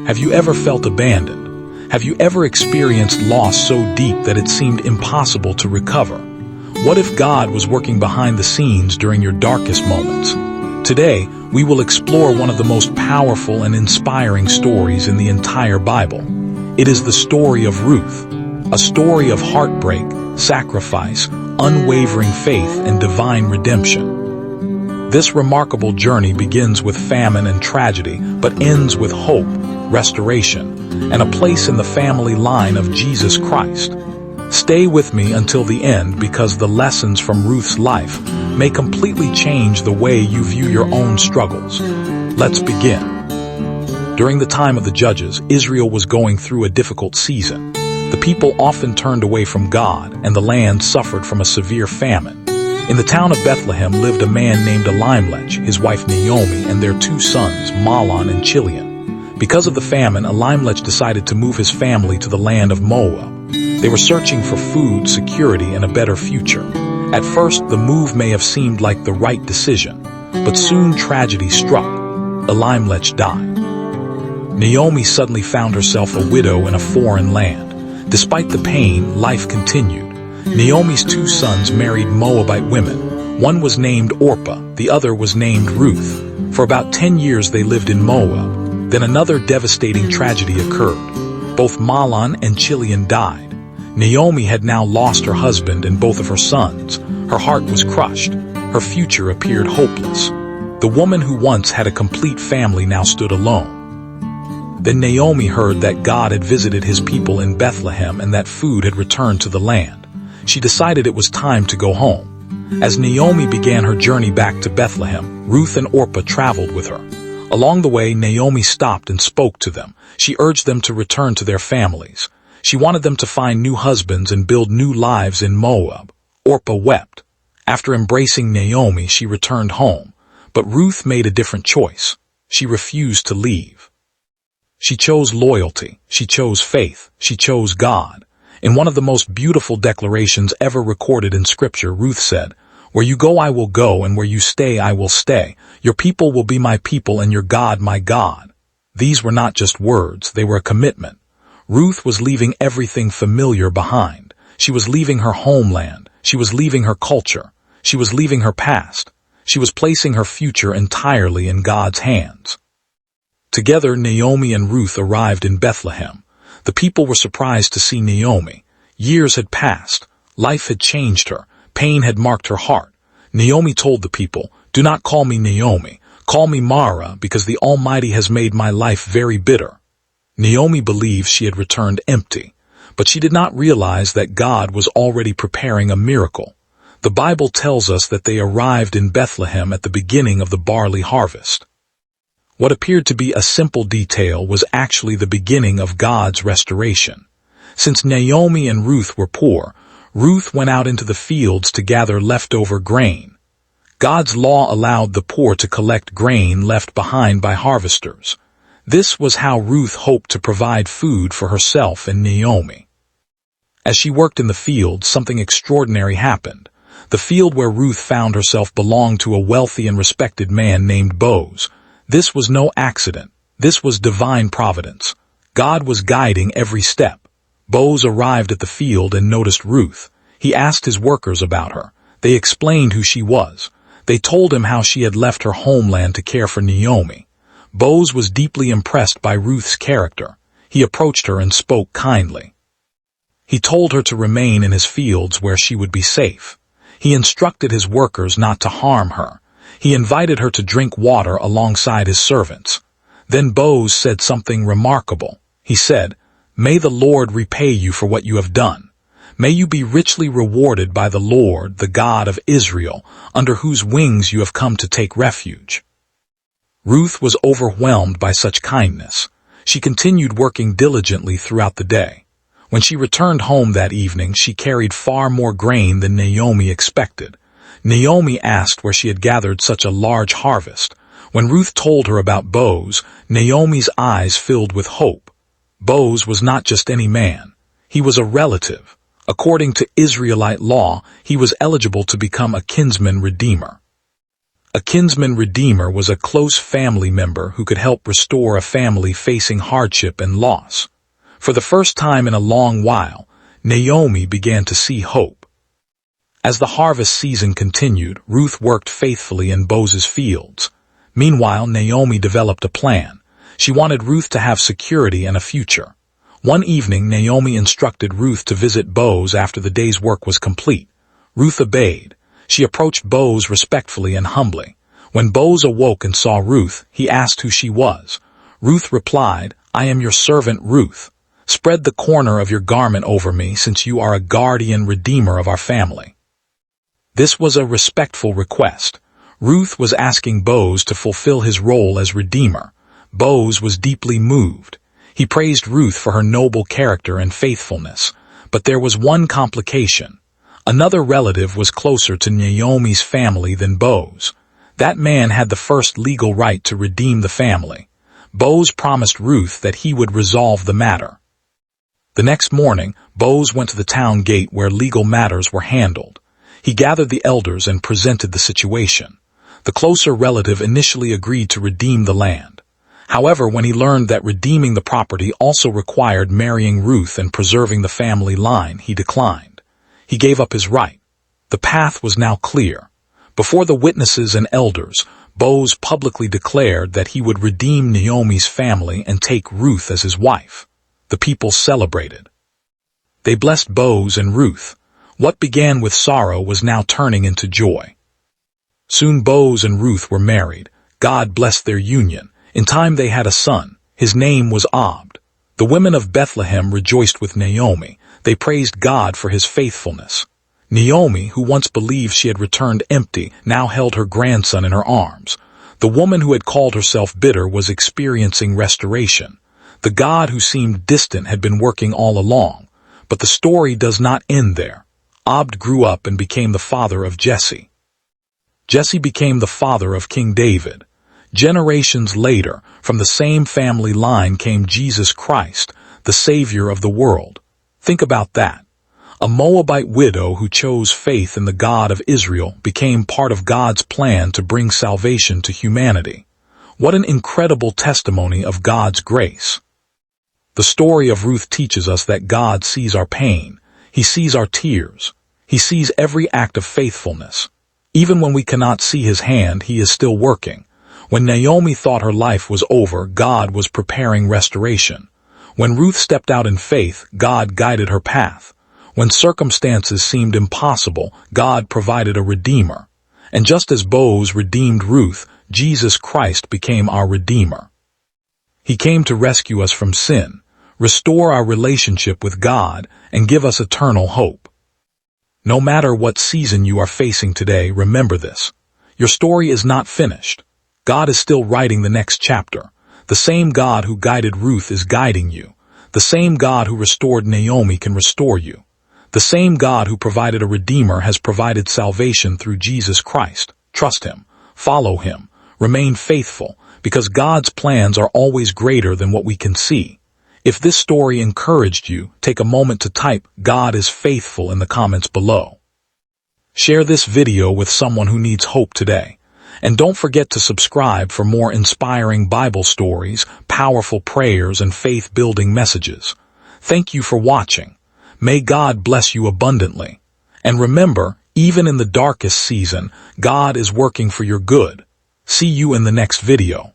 Have you ever felt abandoned? Have you ever experienced loss so deep that it seemed impossible to recover? What if God was working behind the scenes during your darkest moments? Today, we will explore one of the most powerful and inspiring stories in the entire Bible. It is the story of Ruth, a story of heartbreak, sacrifice, unwavering faith, and divine redemption. This remarkable journey begins with famine and tragedy, but ends with hope, restoration, and a place in the family line of Jesus Christ. Stay with me until the end, because the lessons from Ruth's life may completely change the way you view your own struggles. Let's begin. During the time of the Judges, Israel was going through a difficult season. The people often turned away from God, and the land suffered from a severe famine. In the town of Bethlehem lived a man named Elimelech, his wife Naomi, and their two sons, Mahlon and Chilion. Because of the famine, Elimelech decided to move his family to the land of Moab. They were searching for food, security, and a better future. At first, the move may have seemed like the right decision, but soon tragedy struck. Elimelech died. Naomi suddenly found herself a widow in a foreign land. Despite the pain, life continued. Naomi's two sons married Moabite women. One was named Orpah, the other was named Ruth. For about 10 years they lived in Moab. Then another devastating tragedy occurred. Both Mahlon and Chilion died. Naomi had now lost her husband and both of her sons. Her heart was crushed. Her future appeared hopeless. The woman who once had a complete family now stood alone. Then Naomi heard that God had visited his people in Bethlehem and that food had returned to the land. She decided it was time to go home. As Naomi began her journey back to Bethlehem, Ruth and Orpah traveled with her. Along the way, Naomi stopped and spoke to them. She urged them to return to their families. She wanted them to find new husbands and build new lives in Moab. Orpah wept. After embracing Naomi, she returned home. But Ruth made a different choice. She refused to leave. She chose loyalty. She chose faith. She chose God. In one of the most beautiful declarations ever recorded in Scripture, Ruth said, "Where you go I will go, and where you stay I will stay. Your people will be my people, and your God my God." These were not just words, they were a commitment. Ruth was leaving everything familiar behind. She was leaving her homeland. She was leaving her culture. She was leaving her past. She was placing her future entirely in God's hands. Together, Naomi and Ruth arrived in Bethlehem. The people were surprised to see Naomi. Years had passed. Life had changed her. Pain had marked her heart. Naomi told the people, "Do not call me Naomi. Call me Mara, because the Almighty has made my life very bitter." Naomi believed she had returned empty, but she did not realize that God was already preparing a miracle. The Bible tells us that they arrived in Bethlehem at the beginning of the barley harvest. What appeared to be a simple detail was actually the beginning of God's restoration. Since Naomi and Ruth were poor, Ruth went out into the fields to gather leftover grain. God's law allowed the poor to collect grain left behind by harvesters. This was how Ruth hoped to provide food for herself and Naomi. As she worked in the field, something extraordinary happened. The field where Ruth found herself belonged to a wealthy and respected man named Boaz. This was no accident. This was divine providence. God was guiding every step. Boaz arrived at the field and noticed Ruth. He asked his workers about her. They explained who she was. They told him how she had left her homeland to care for Naomi. Boaz was deeply impressed by Ruth's character. He approached her and spoke kindly. He told her to remain in his fields where she would be safe. He instructed his workers not to harm her. He invited her to drink water alongside his servants. Then Boaz said something remarkable. He said, "May the Lord repay you for what you have done. May you be richly rewarded by the Lord, the God of Israel, under whose wings you have come to take refuge." Ruth was overwhelmed by such kindness. She continued working diligently throughout the day. When she returned home that evening, she carried far more grain than Naomi expected. Naomi asked where she had gathered such a large harvest. When Ruth told her about Boaz, Naomi's eyes filled with hope. Boaz was not just any man. He was a relative. According to Israelite law, he was eligible to become a kinsman redeemer. A kinsman redeemer was a close family member who could help restore a family facing hardship and loss. For the first time in a long while, Naomi began to see hope. As the harvest season continued, Ruth worked faithfully in Boaz's fields. Meanwhile, Naomi developed a plan. She wanted Ruth to have security and a future. One evening, Naomi instructed Ruth to visit Boaz after the day's work was complete. Ruth obeyed. She approached Boaz respectfully and humbly. When Boaz awoke and saw Ruth, he asked who she was. Ruth replied, "I am your servant Ruth. Spread the corner of your garment over me, since you are a guardian redeemer of our family." This was a respectful request. Ruth was asking Boaz to fulfill his role as redeemer. Boaz was deeply moved. He praised Ruth for her noble character and faithfulness. But there was one complication. Another relative was closer to Naomi's family than Boaz. That man had the first legal right to redeem the family. Boaz promised Ruth that he would resolve the matter. The next morning, Boaz went to the town gate where legal matters were handled. He gathered the elders and presented the situation. The closer relative initially agreed to redeem the land. However, when he learned that redeeming the property also required marrying Ruth and preserving the family line, he declined. He gave up his right. The path was now clear. Before the witnesses and elders, Boaz publicly declared that he would redeem Naomi's family and take Ruth as his wife. The people celebrated. They blessed Boaz and Ruth. What began with sorrow was now turning into joy. Soon Boaz and Ruth were married. God blessed their union. In time they had a son. His name was Obed. The women of Bethlehem rejoiced with Naomi. They praised God for his faithfulness. Naomi, who once believed she had returned empty, now held her grandson in her arms. The woman who had called herself bitter was experiencing restoration. The God who seemed distant had been working all along. But the story does not end there. Obed grew up and became the father of Jesse. Jesse became the father of King David. Generations later, from the same family line came Jesus Christ, the Savior of the world. Think about that. A Moabite widow who chose faith in the God of Israel became part of God's plan to bring salvation to humanity. What an incredible testimony of God's grace. The story of Ruth teaches us that God sees our pain. He sees our tears. He sees every act of faithfulness. Even when we cannot see his hand, he is still working. When Naomi thought her life was over, God was preparing restoration. When Ruth stepped out in faith, God guided her path. When circumstances seemed impossible, God provided a redeemer. And just as Boaz redeemed Ruth, Jesus Christ became our redeemer. He came to rescue us from sin, restore our relationship with God, and give us eternal hope. No matter what season you are facing today, remember this. Your story is not finished. God is still writing the next chapter. The same God who guided Ruth is guiding you. The same God who restored Naomi can restore you. The same God who provided a redeemer has provided salvation through Jesus Christ. Trust him. Follow him. Remain faithful, because God's plans are always greater than what we can see. If this story encouraged you, take a moment to type "God is faithful" in the comments below. Share this video with someone who needs hope today. And don't forget to subscribe for more inspiring Bible stories, powerful prayers, and faith-building messages. Thank you for watching. May God bless you abundantly. And remember, even in the darkest season, God is working for your good. See you in the next video.